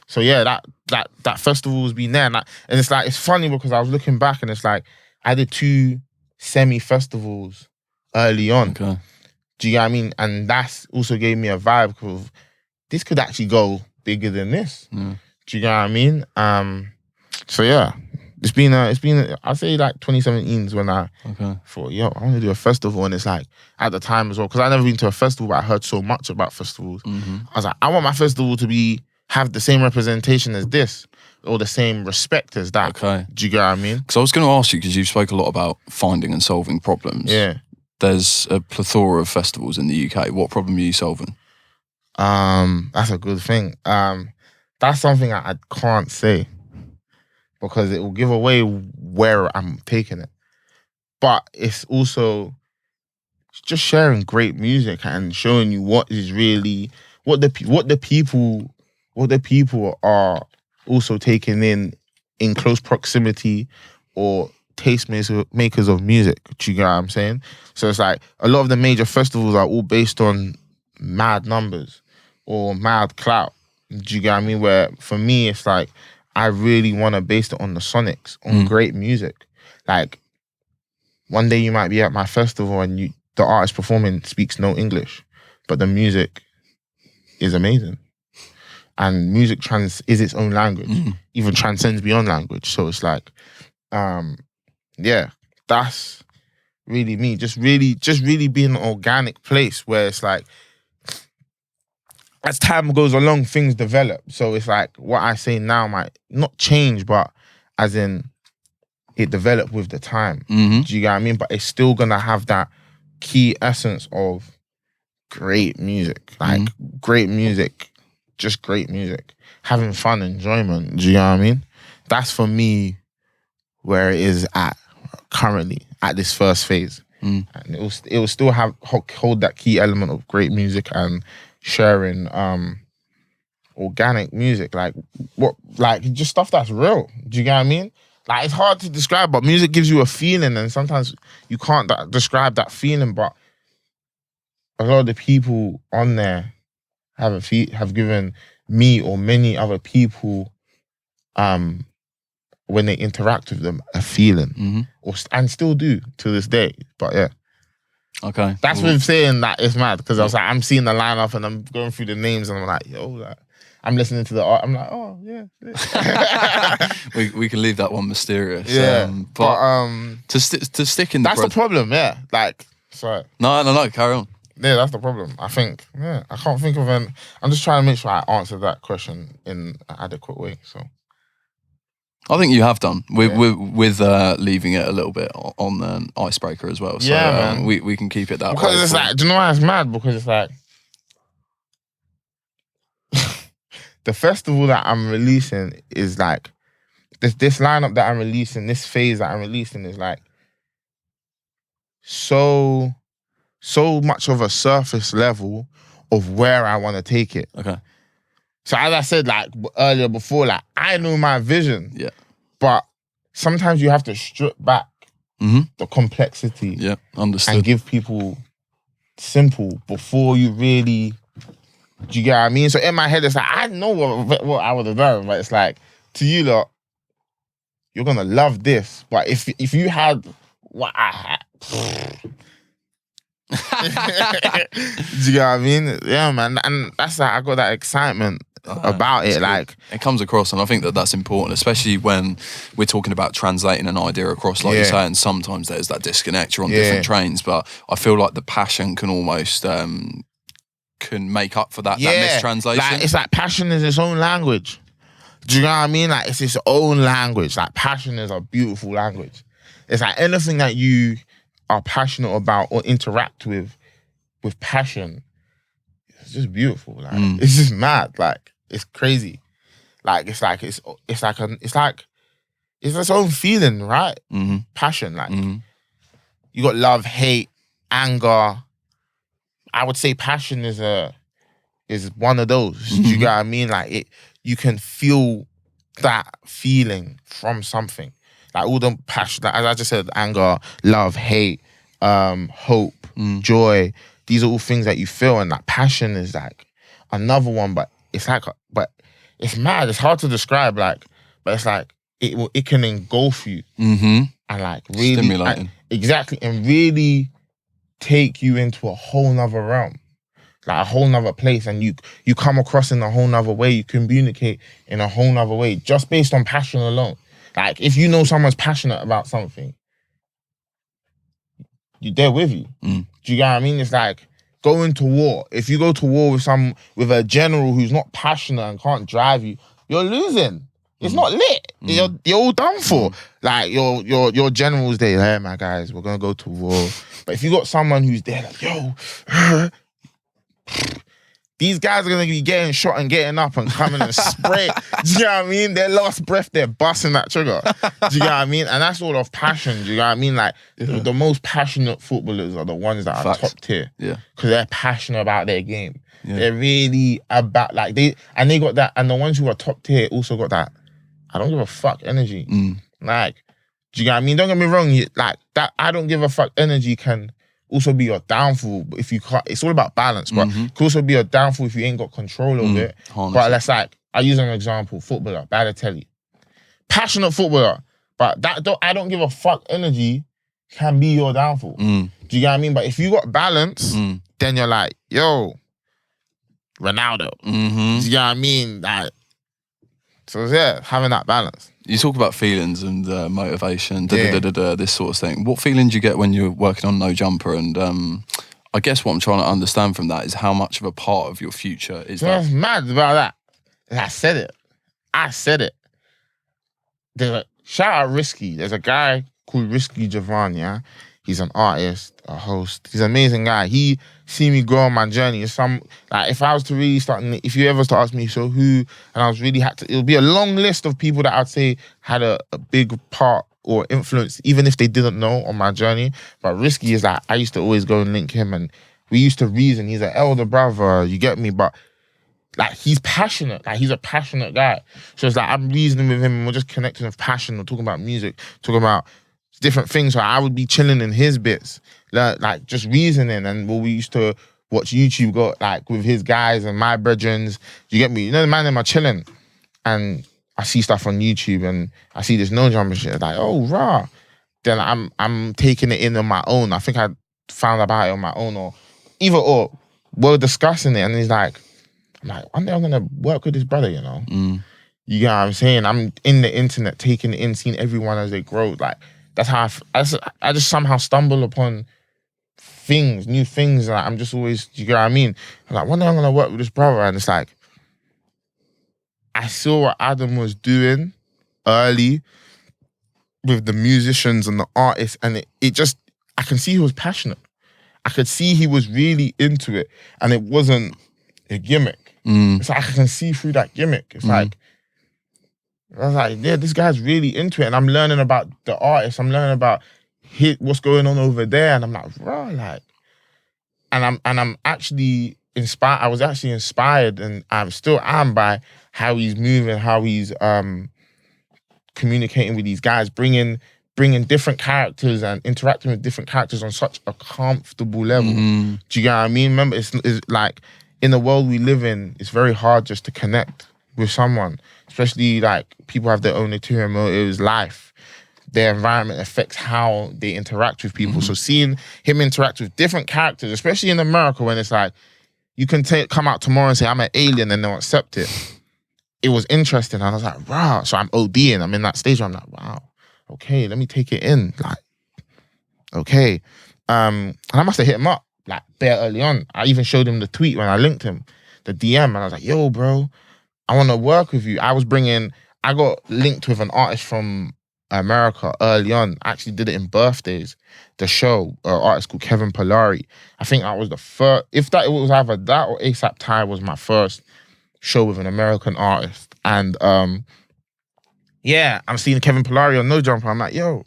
So yeah, that festival's been there, and it's like, it's funny because I was looking back and it's like I did 2 semi-festivals early on. Okay. Do you get what I mean? And that's also gave me a vibe of this could actually go bigger than this. Yeah. Do you get what I mean? So yeah, it's been I'd say like 2017's when I thought, yo, I want to do a festival. And it's like, at the time as well, because I'd never been to a festival, but I heard so much about festivals. I was like, I want my festival to have the same representation as this, or the same respect as that. Okay. Do you get what I mean? Because I was going to ask you, because you spoke a lot about finding and solving problems. Yeah. There's a plethora of festivals in the UK. What problem are you solving? That's a good thing. That's something I can't say, because it will give away where I'm taking it. But it's also just sharing great music and showing you what is really what the people are also taking in close proximity, or makers of music. Do you get what I'm saying? So it's like a lot of the major festivals are all based on mad numbers or mad clout. Do you get what I mean? Where for me, it's like, I really want to base it on the sonics, on great music. Like, one day you might be at my festival and the artist performing speaks no English, but the music is amazing. And music is its own language, even transcends beyond language. So it's like, yeah, that's really me. Just really being an organic place where it's like, as time goes along, things develop. So it's like, what I say now might not change, but as in, it developed with the time. Do you get what I mean? But it's still gonna have that key essence of great music. Like, great music, just great music. Having fun, enjoyment. Do you know what I mean? That's for me where it is at currently, at this first phase. And it will still hold that key element of great music and sharing organic music, like just stuff that's real. Do you get what I mean? Like, it's hard to describe, but music gives you a feeling, and sometimes you can't describe that feeling. But a lot of the people on there have given me or many other people, when they interact with them, a feeling, and still do to this day. But yeah. Okay. That's what I'm saying, that it's mad, because I was like, I'm seeing the lineup and I'm going through the names and I'm like, yo, like, I'm listening to the art. I'm like, oh yeah. we can leave that one mysterious. Yeah. But to stick in the that's the problem, yeah. Like, sorry. No, carry on. Yeah, that's the problem. I think, yeah, I can't think of I'm just trying to make sure I answer that question in an adequate way. So I think you have done with leaving it a little bit on the icebreaker as well. So yeah, man. We can keep it that way. Because it's like, do you know why it's mad? Because it's like, the festival that I'm releasing is like, this lineup that I'm releasing, this phase that I'm releasing is like so much of a surface level of where I want to take it. Okay. So as I said, like earlier before, like, I know my vision. Yeah. But sometimes you have to strip back the complexity. Yeah, understood. And give people simple before you really. Do you get what I mean? So in my head, it's like, I know what I would have done, but it's like, to you lot, you're gonna love this. But if you had what I had, do you get what I mean? Yeah, man. And that's like, I got that excitement about it. Like, it comes across, and I think that's important, especially when we're talking about translating an idea across, like you say, and sometimes there's that disconnect, you're on different trains, but I feel like the passion can almost can make up for that mistranslation. Like, it's like passion is its own language. Do you know what I mean? Like, it's its own language. Like, passion is a beautiful language. It's like anything that you are passionate about or interact with passion, it's just beautiful. Like, it's just mad. Like, it's crazy. Like, it's its own feeling, right? Passion. Like, you got love, hate, anger, I would say passion is one of those. Do you get what I mean? Like you can feel that feeling from something. Like all the passion, like, as I just said, anger, love, hate, hope, joy. These are all things that you feel, and that passion is like another one. But it's it's mad. It's hard to describe. Like, but it's like it can engulf you and like really stimulating. Exactly, and really take you into a whole nother realm, like a whole nother place, and you come across in a whole nother way. You communicate in a whole nother way just based on passion alone. Like if you know someone's passionate about something, they're with you. Do you get what I mean? It's like going to war. If you go to war with a general who's not passionate and can't drive you, you're losing. It's not lit. You're all done for. Like your general's there. Hey, my guys, we're gonna go to war. But if you got someone who's there, like, yo, these guys are gonna be getting shot and getting up and coming and spray. Do you know what I mean? Their last breath, they're busting that trigger. Do you get what I mean? And that's all of passion. Do you know what I mean? Like the most passionate footballers are the ones that are top tier. Yeah, because they're passionate about their game. Yeah. They're really about like they got that, and the ones who are top tier also got that. I don't give a fuck energy. Like, do you get what I mean? Don't get me wrong. Like that, I don't give a fuck energy can also be your downfall. But if you can't, it's all about balance. But it can also be a downfall if you ain't got control of it. Honestly. But let's I use an example: footballer, Balotelli, passionate footballer, but I don't give a fuck energy can be your downfall. Do you get what I mean? But if you got balance, then you're like, yo, Ronaldo. Do you get what I mean? Like. So yeah, having that balance. You talk about feelings and motivation, this sort of thing. What feeling do you get when you're working on No Jumper? And I guess what I'm trying to understand from that is how much of a part of your future is that? What's mad about that? I said it. Shout out Risky. There's a guy called Risky Javan, yeah? He's an artist, a host. He's an amazing guy. He see me grow on my journey. If I was to really start, if you ever start asking me, so who, and I was really it'll be a long list of people that I'd say had a big part or influence, even if they didn't know on my journey. But Risky is like, I used to always go and link him, and we used to reason. He's an elder brother, you get me? But like, he's passionate. Like, he's a passionate guy. So it's like, I'm reasoning with him and we're just connecting with passion. We're talking about music, talking about different things. So I would be chilling in his bits, like just reasoning. And we used to watch YouTube, got like with his guys and my brethrens. You get me? You know, the man them are chilling, and I see stuff on YouTube and I see this No Jumper shit. Like, oh rah. Then I'm taking it in on my own. I think I found about it on my own, or we're discussing it, and he's like, I'm like, one day I'm gonna work with this brother, you know. You get what I'm saying? I'm in the internet, taking it in, seeing everyone as they grow. Like, that's how I just somehow stumble upon things, new things. Like, I'm just always, you get what I mean? I'm like, one day I'm gonna work with this brother, and it's like, I saw what Adam was doing early with the musicians and the artists, and it just, I can see he was passionate. I could see he was really into it, and it wasn't a gimmick. It's like, I can see through that gimmick. It's like, I was like, yeah, this guy's really into it, and I'm learning about the artist. I'm learning about what's going on over there, and I'm like, bro, like, and I'm actually inspired. I was actually inspired, and I still am, by how he's moving, how he's communicating with these guys, bringing different characters and interacting with different characters on such a comfortable level. Do you get what I mean? Remember, it's like, in the world we live in, it's very hard just to connect with someone, especially like people have their own ulterior motives, life. Their environment affects how they interact with people. So seeing him interact with different characters, especially in America, when it's like, you can come out tomorrow and say, I'm an alien, and they'll accept it. It was interesting. And I was like, wow. So I'm ODing. I'm in that stage where I'm like, wow, okay, let me take it in. Like, okay. And I must have hit him up, like, bare early on. I even showed him the tweet when I linked him, the DM, and I was like, yo, bro, I want to work with you. I got linked with an artist from America early on. I actually did it in Birthdays, the show, an artist called Kevin Polari. I think that was the first, it was either that or ASAP Ty was my first show with an American artist. And yeah, I'm seeing Kevin Polari on No Jumper. I'm like, yo,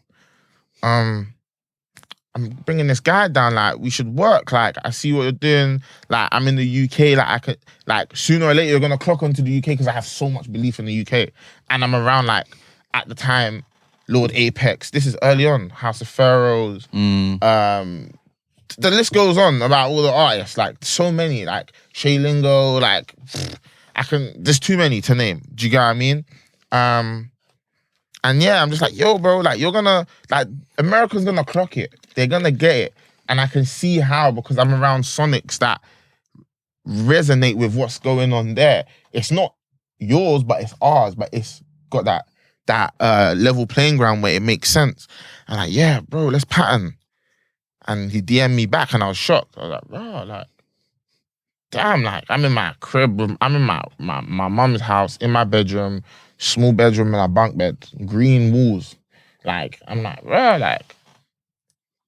I'm bringing this guy down. Like, we should work. Like, I see what you're doing. Like, I'm in the UK. Like, I could, like, sooner or later, you're gonna clock onto the UK because I have so much belief in the UK. And I'm around, like, at the time, Lord Apex. This is early on. House of Pharaohs. The list goes on about all the artists. Like, so many. Like, Shay Lingo. Like, there's too many to name. Do you get what I mean? And yeah, I'm just like, yo, bro, like, you're gonna, like, America's gonna clock it. They're gonna get it. And I can see how, because I'm around Sonics that resonate with what's going on there. It's not yours, but it's ours, but it's got that level playing ground where it makes sense. I'm like, yeah, bro, let's pattern. And he DM'd me back and I was shocked. I was like, bro, like, damn, like, I'm in my crib, I'm in my mum's house, in my bedroom, small bedroom and a bunk bed, green walls. Like, I'm like, bro, like,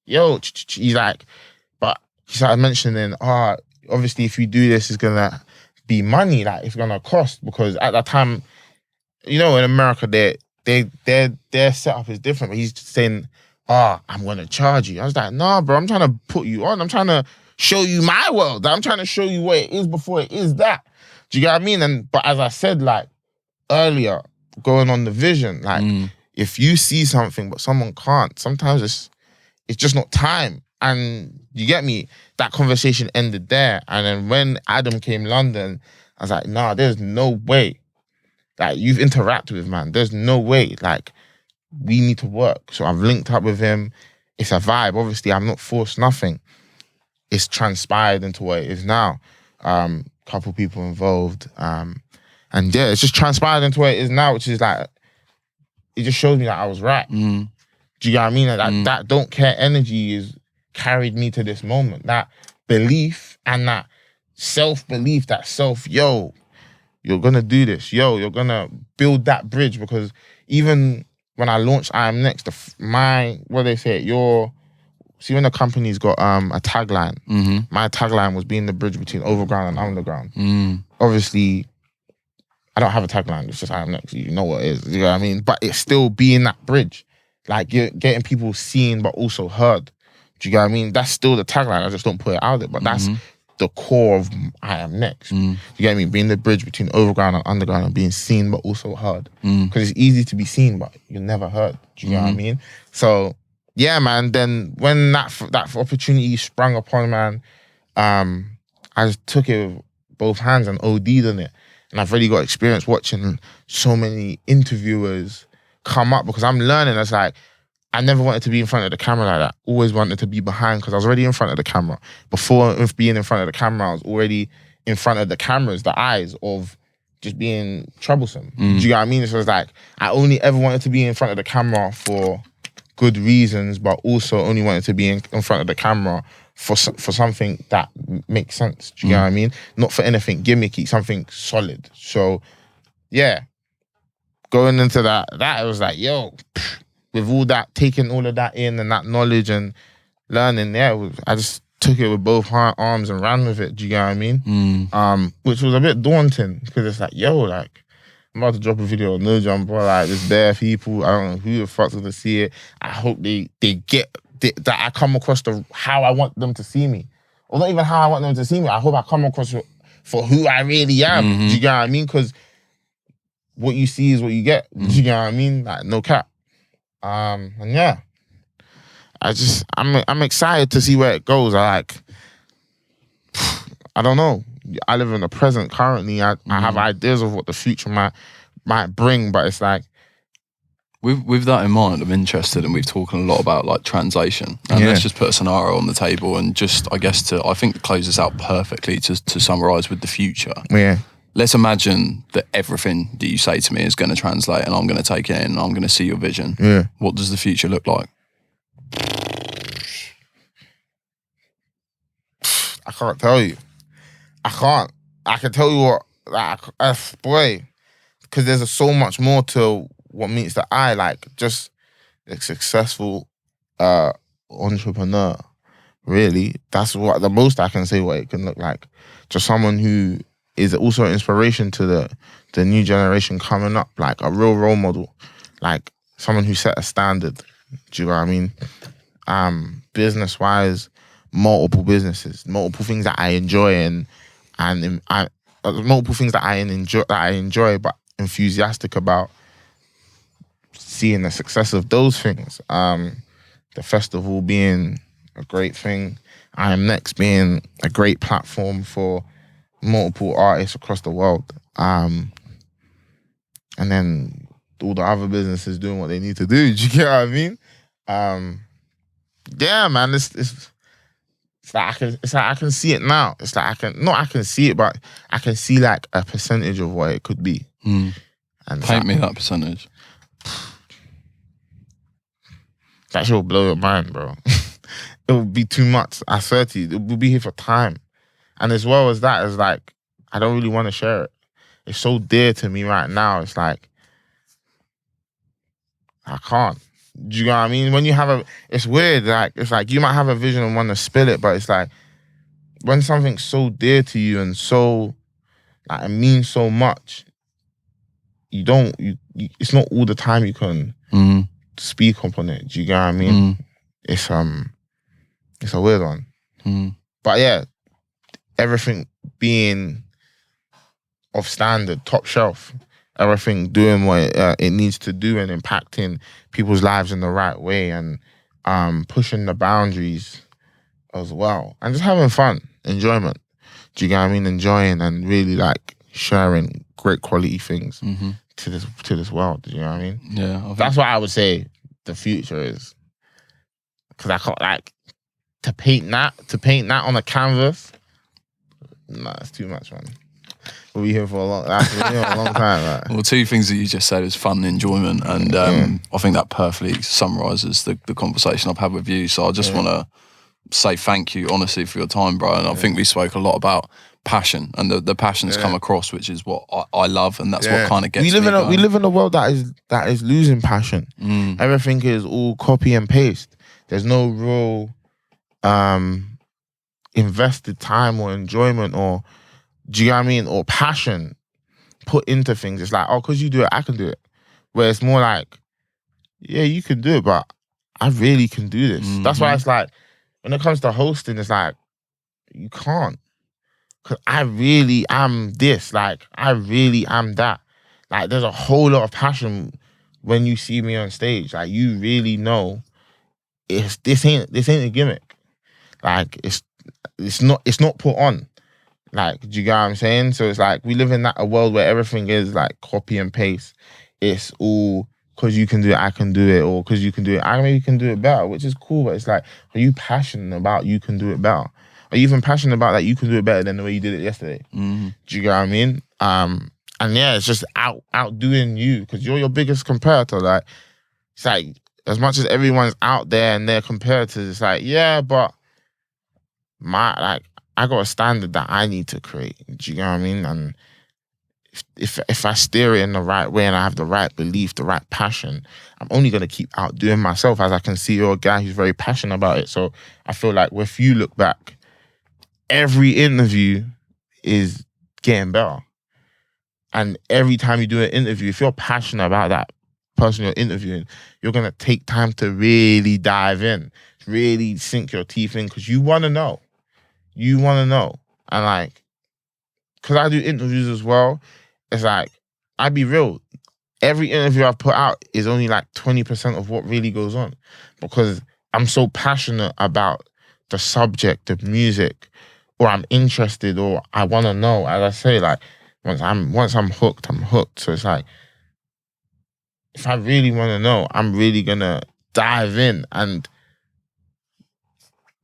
yo, he's like, but he started mentioning, obviously if you do this, it's gonna be money, like, it's gonna cost, because at that time, you know, in America, their setup is different, but he's just saying, I'm gonna charge you. I was like, nah, bro, I'm trying to put you on. I'm trying to show you my world. I'm trying to show you what it is before it is that. Do you get what I mean? But as I said, like, earlier, going on the vision, like, if you see something but someone can't, sometimes it's just not time. And you get me? That conversation ended there. And then when Adam came London, I was like, nah, there's no way. Like, you've interacted with, man. There's no way. Like, we need to work. So I've linked up with him. It's a vibe. Obviously, I'm not forced nothing. It's transpired into what it is now. Couple people involved. And yeah, it's just transpired into what it is now, which is like, it just shows me that I was right. Do you get what I mean? That don't care energy is carried me to this moment. That belief and that self-belief, yo, you're gonna do this. Yo, you're gonna build that bridge, because even when I launched I Am Next, what they say, see when the company's got a tagline, my tagline was being the bridge between overground and underground. Obviously, I don't have a tagline, it's just I Am Next, you know what it is, you know what I mean? But it's still being that bridge. Like, you're getting people seen but also heard. Do you get what I mean? That's still the tagline, I just don't put it out there, but that's the core of I Am Next. You get me? Being the bridge between overground and underground and being seen but also heard. Because it's easy to be seen but you're never heard. Do you get what I mean? So yeah, man, then when that opportunity sprung upon, man, I just took it with both hands and OD'd on it. And I've really got experience watching so many interviewers come up, because I'm learning. It's like, I never wanted to be in front of the camera like that. Always wanted to be behind, because I was already in front of the camera. Before being in front of the camera, I was already in front of the cameras, the eyes of just being troublesome. Do you get what I mean? So it's like, I only ever wanted to be in front of the camera for good reasons, but also only wanted to be in front of the camera for something that makes sense. Do you get what I mean? Not for anything gimmicky, something solid. So yeah, going into that it was like, yo, with all that, taking all of that in and that knowledge and learning, I just took it with both arms and ran with it. Do you get what I mean? Which was a bit daunting, because it's like, yo, like, I'm about to drop a video on No Jump, bro. Like, there's bare people. I don't know who the fuck's gonna see it. I hope they get that I come across how I want them to see me. Or not even how I want them to see me. I hope I come across for who I really am. Do you get what I mean? Because what you see is what you get. Do you get what I mean? Like, no cap. And yeah, I'm excited to see where it goes. I don't know. I live in the present currently. I have ideas of what the future might bring, but it's like, with that in mind, I'm interested, and we've talked a lot about like translation. And let's just put a scenario on the table, and just, I guess, I think to close this out perfectly, to summarize with the future. Yeah. Let's imagine that everything that you say to me is going to translate, and I'm going to take it in, and I'm going to see your vision. Yeah. What does the future look like? I can't tell you. I can't. I can tell you what, like, boy, because there's so much more to what meets the eye. Like, just a successful entrepreneur. Really, that's what the most I can say what it can look like. Just someone who is also an inspiration to the new generation coming up, like a real role model, like someone who set a standard. Do you know what I mean? business wise, multiple businesses, multiple things that I enjoy multiple things that I enjoy, but enthusiastic about seeing the success of those things. The festival being a great thing, I Am Next being a great platform for multiple artists across the world. And then all the other businesses doing what they need to do. Do you get what I mean? Yeah, man. It's like I can see it now. It's like I can see it, but I can see like a percentage of what it could be. And Paint me that percentage. That shit will blow your mind, bro. It will be too much. At 30, it will be here for time. And as well as that, it's like, I don't really want to share it. It's so dear to me right now. It's like, I can't. Do you know what I mean? When you have it's weird. Like, it's like you might have a vision and want to spill it, but it's like, when something's so dear to you and so, like, it means so much, it's not all the time you can speak upon it. Do you get what I mean? It's a weird one. But yeah, everything being of standard, top shelf, everything doing what it needs to do and impacting people's lives in the right way and pushing the boundaries as well. And just having fun, enjoyment. Do you get what I mean? Enjoying and really like sharing great quality things to this world. Do you know what I mean? Yeah. That's what I would say the future is. Because I can't, like, to paint that on a canvas, nah, it's too much, man. We'll be here for a long time. Right? Well, two things that you just said is fun and enjoyment, and I think that perfectly summarises the conversation I've had with you. So I just want to say thank you, honestly, for your time, bro. And I think we spoke a lot about passion, and the passion's come across, which is what I love, and that's what kind of gets me going. We live in a world that is losing passion. Everything is all copy and paste. There's no real invested time or enjoyment or, do you know what I mean, or passion put into things. It's like, oh, because you do it, I can do it. Where it's more like, yeah, you can do it, but I really can do this. That's why it's like, when it comes to hosting, it's like, you can't. Because I really am this. Like, I really am that. Like, there's a whole lot of passion when you see me on stage. Like, you really know this ain't a gimmick. Like, it's not put on. Like, do you get what I'm saying? So it's like, we live in a world where everything is like copy and paste. It's all because you can do it, I can do it, or because you can do it, I maybe can do it better, which is cool. But it's like, are you passionate about you can do it better? Are you even passionate about that you can do it better than the way you did it yesterday? Do you get what I mean? And yeah, it's just outdoing you because you're your biggest competitor. Like, it's like, as much as everyone's out there and they're competitors, it's like, yeah, but I got a standard that I need to create. Do you know what I mean? And if I steer it in the right way and I have the right belief, the right passion, I'm only going to keep outdoing myself, as I can see you're a guy who's very passionate about it. So I feel like if you look back, every interview is getting better. And every time you do an interview, if you're passionate about that person you're interviewing, you're going to take time to really dive in, really sink your teeth in, because you want to know. You want to know. And like, because I do interviews as well, it's like, I'd be real. Every interview I've put out is only like 20% of what really goes on, because I'm so passionate about the subject, the music, or I'm interested, or I want to know. As I say, like, once I'm hooked, I'm hooked. So it's like, if I really want to know, I'm really going to dive in. And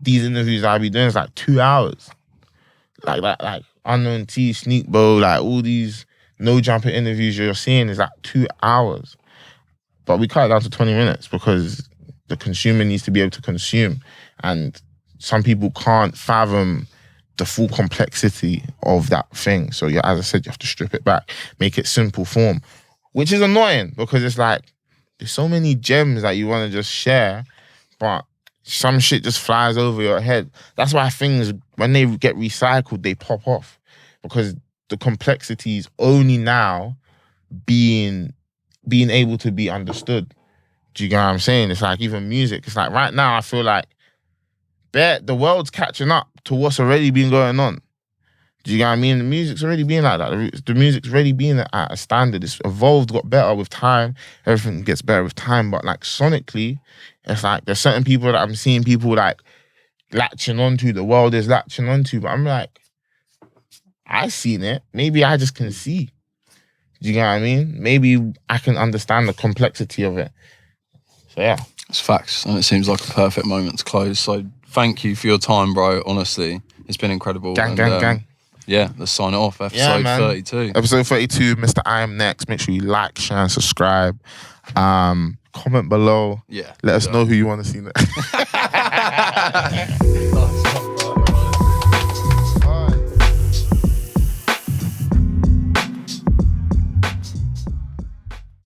these interviews I'll be doing is like 2 hours. Like Unknown T, Sneak Bow, like all these no jumper interviews you're seeing is like 2 hours. But we cut it down to 20 minutes because the consumer needs to be able to consume. And some people can't fathom the full complexity of that thing. So yeah, as I said, you have to strip it back, make it simple form, which is annoying because it's like, there's so many gems that you want to just share, but some shit just flies over your head. That's why things, when they get recycled, they pop off, because the complexities only now being able to be understood. Do you get what I'm saying? It's like even music. It's like right now I feel like the world's catching up to what's already been going on. Do you get what I mean? The music's already been like that. The music's already been at a standard. It's evolved, got better with time. Everything gets better with time. But like sonically, it's like there's certain people that I'm seeing people like latching onto. The world is latching onto. But I'm like, I've seen it. Maybe I just can see. Do you get what I mean? Maybe I can understand the complexity of it. So yeah. It's facts, and it seems like a perfect moment to close. So thank you for your time, bro. Honestly, it's been incredible. Gang. Yeah, let's sign it off. Episode 32. Episode 32, Mr. I Am Next. Make sure you like, share, and subscribe. Comment below. Yeah. Let us know who you want to see next.